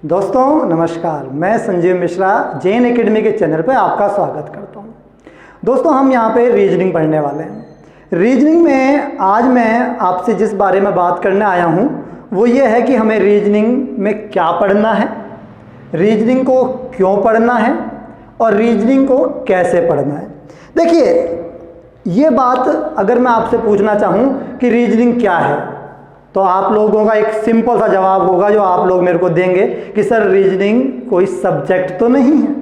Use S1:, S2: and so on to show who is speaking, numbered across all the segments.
S1: दोस्तों नमस्कार, मैं संजीव मिश्रा जैन एकेडमी के चैनल पर आपका स्वागत करता हूं। दोस्तों हम यहां पे रीजनिंग पढ़ने वाले हैं। रीजनिंग में आज मैं आपसे जिस बारे में बात करने आया हूं वो ये है कि हमें रीजनिंग में क्या पढ़ना है, रीजनिंग को क्यों पढ़ना है और रीजनिंग को कैसे पढ़ना है। देखिए, ये बात अगर मैं आपसे पूछना चाहूँ कि रीजनिंग क्या है तो आप लोगों का एक सिंपल सा जवाब होगा जो आप लोग मेरे को देंगे कि सर रीजनिंग कोई सब्जेक्ट तो नहीं है।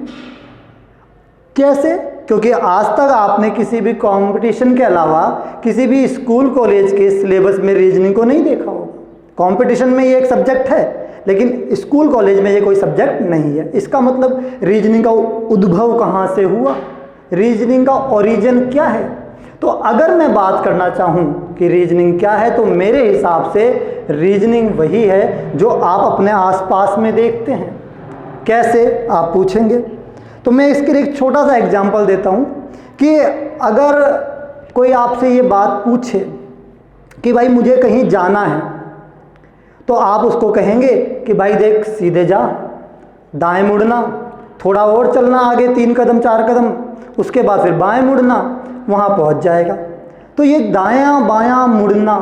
S1: कैसे? क्योंकि आज तक आपने किसी भी कंपटीशन के अलावा किसी भी स्कूल कॉलेज के सिलेबस में रीजनिंग को नहीं देखा होगा। कंपटीशन में ये एक सब्जेक्ट है लेकिन स्कूल कॉलेज में ये कोई सब्जेक्ट नहीं है। इसका मतलब रीजनिंग का उद्भव कहाँ से हुआ, रीजनिंग का ओरिजिन क्या है। तो अगर मैं बात करना चाहूँ कि रीजनिंग क्या है तो मेरे हिसाब से रीजनिंग वही है जो आप अपने आसपास में देखते हैं। कैसे आप पूछेंगे तो मैं इसके लिए एक छोटा सा एग्जांपल देता हूँ कि अगर कोई आपसे ये बात पूछे कि भाई मुझे कहीं जाना है तो आप उसको कहेंगे कि भाई देख सीधे जा, दाएं मुड़ना, थोड़ा और चलना आगे 3 कदम 4 कदम, उसके बाद फिर बाएं मुड़ना, वहाँ पहुँच जाएगा। तो ये दायां बायां मुड़ना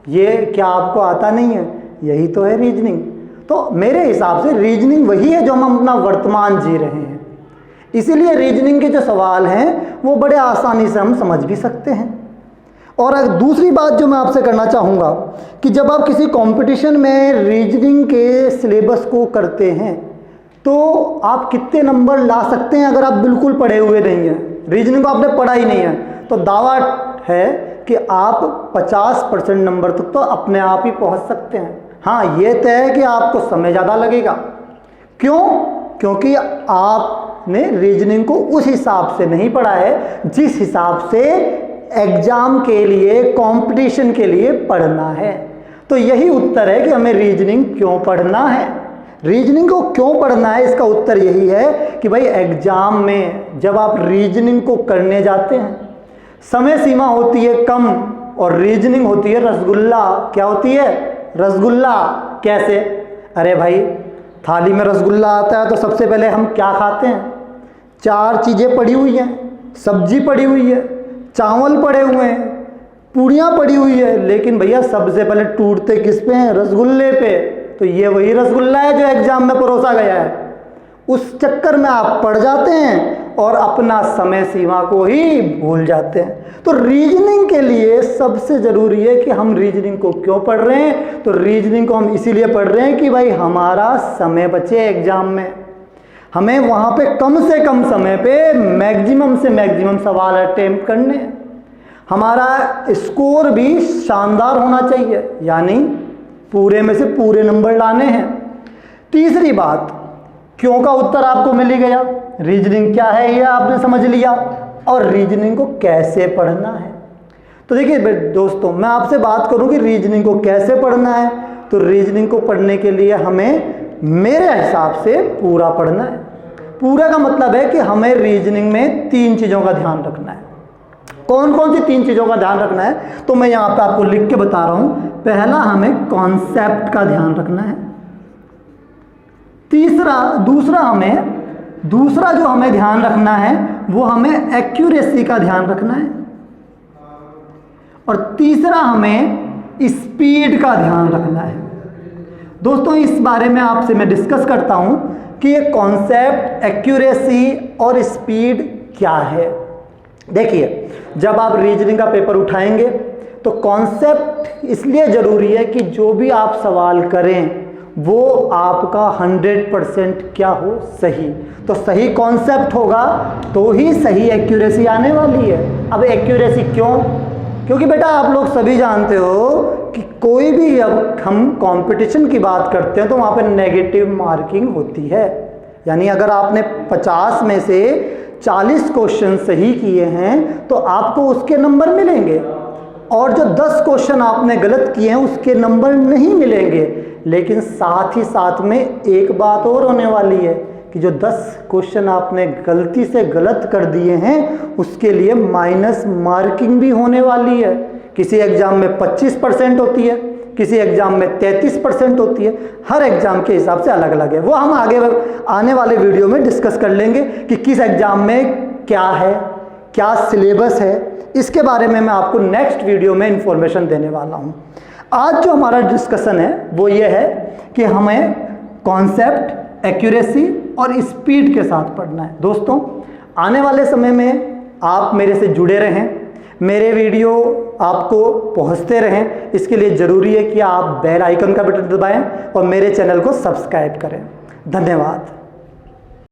S1: ये क्या आपको आता नहीं है? यही तो है रीजनिंग। तो मेरे हिसाब से रीजनिंग वही है जो हम अपना वर्तमान जी रहे हैं। इसीलिए रीजनिंग के जो सवाल हैं वो बड़े आसानी से हम समझ भी सकते हैं। और दूसरी बात जो मैं आपसे करना चाहूँगा कि जब आप किसी कंपटीशन में रीजनिंग के सिलेबस को करते हैं तो आप कितने नंबर ला सकते हैं अगर आप बिल्कुल पढ़े हुए नहीं हैं, रीजनिंग को आपने पढ़ा ही नहीं है, तो दावा है कि आप 50% नंबर तक तो अपने आप ही पहुंच सकते हैं। हाँ, ये तय है कि आपको समय ज़्यादा लगेगा। क्यों? क्योंकि आपने रीजनिंग को उस हिसाब से नहीं पढ़ा है जिस हिसाब से एग्जाम के लिए, कंपटीशन के लिए पढ़ना है। तो यही उत्तर है कि हमें रीजनिंग क्यों पढ़ना है। रीजनिंग को क्यों पढ़ना है इसका उत्तर यही है कि भाई एग्जाम में जब आप रीजनिंग को करने जाते हैं समय सीमा होती है कम और रीजनिंग होती है रसगुल्ला। क्या होती है? रसगुल्ला। कैसे? अरे भाई थाली में रसगुल्ला आता है तो सबसे पहले हम क्या खाते हैं? 4 चीज़ें पड़ी हुई हैं, सब्जी पड़ी हुई है, चावल पड़े हुए हैं, पूड़ियाँ पड़ी हुई है, लेकिन भैया सबसे पहले टूटते किस पे हैं? रसगुल्ले पे। तो ये वही रसगुल्ला है जो एग्जाम में परोसा गया है। उस चक्कर में आप पढ़ जाते हैं और अपना समय सीमा को ही भूल जाते हैं। तो रीजनिंग के लिए सबसे ज़रूरी है कि हम रीजनिंग को क्यों पढ़ रहे हैं। तो रीजनिंग को हम इसीलिए पढ़ रहे हैं कि भाई हमारा समय बचे एग्जाम में, हमें वहाँ पे कम से कम समय पे मैक्सिमम से मैक्सिमम सवाल अटेम्प्ट करने हैं। हमारा स्कोर भी शानदार होना चाहिए, यानी पूरे में से पूरे नंबर लाने हैं। तीसरी बात, क्यों का उत्तर आपको मिल ही गया। रीजनिंग क्या है ये आपने समझ लिया और रीजनिंग को कैसे पढ़ना है। तो देखिए दोस्तों, मैं आपसे बात करूं कि रीजनिंग को कैसे पढ़ना है तो रीजनिंग को पढ़ने के लिए हमें मेरे हिसाब से पूरा पढ़ना है। पूरा का मतलब है कि हमें रीजनिंग में 3 चीज़ों का ध्यान रखना है। कौन कौन सी 3 चीज़ों का ध्यान रखना है तो मैं यहाँ पे आपको लिख के बता रहा हूँ। पहला, हमें कॉन्सेप्ट का ध्यान रखना है। दूसरा जो हमें ध्यान रखना है वो हमें एक्यूरेसी का ध्यान रखना है। और तीसरा, हमें स्पीड का ध्यान रखना है। दोस्तों इस बारे में आपसे मैं डिस्कस करता हूँ कि ये कॉन्सेप्ट, एक्यूरेसी और स्पीड क्या है। देखिए, जब आप रीजनिंग का पेपर उठाएंगे तो कॉन्सेप्ट इसलिए ज़रूरी है कि जो भी आप सवाल करें वो आपका 100% क्या हो? सही। तो सही कॉन्सेप्ट होगा तो ही सही एक्यूरेसी आने वाली है। अब एक्यूरेसी क्यों? क्योंकि बेटा आप लोग सभी जानते हो कि कोई भी अब हम कंपटीशन की बात करते हैं तो वहाँ पे नेगेटिव मार्किंग होती है। यानी अगर आपने 50 में से 40 क्वेश्चन सही किए हैं तो आपको उसके नंबर मिलेंगे और जो 10 क्वेश्चन आपने गलत किए हैं उसके नंबर नहीं मिलेंगे। लेकिन साथ ही साथ में एक बात और होने वाली है कि जो 10 क्वेश्चन आपने गलती से गलत कर दिए हैं उसके लिए माइनस मार्किंग भी होने वाली है। किसी एग्जाम में 25% होती है, किसी एग्ज़ाम में 33% होती है। हर एग्ज़ाम के हिसाब से अलग अलग है, वो हम आगे आने वाले वीडियो में डिस्कस कर लेंगे कि किस एग्ज़ाम में क्या है, क्या सिलेबस है। इसके बारे में मैं आपको नेक्स्ट वीडियो में इंफॉर्मेशन देने वाला हूँ। आज जो हमारा डिस्कशन है वो ये है कि हमें कॉन्सेप्ट, एक्यूरेसी और स्पीड के साथ पढ़ना है। दोस्तों, आने वाले समय में आप मेरे से जुड़े रहें, मेरे वीडियो आपको पहुंचते रहें। इसके लिए ज़रूरी है कि आप बेल आइकन का बटन दबाएं और मेरे चैनल को सब्सक्राइब करें। धन्यवाद।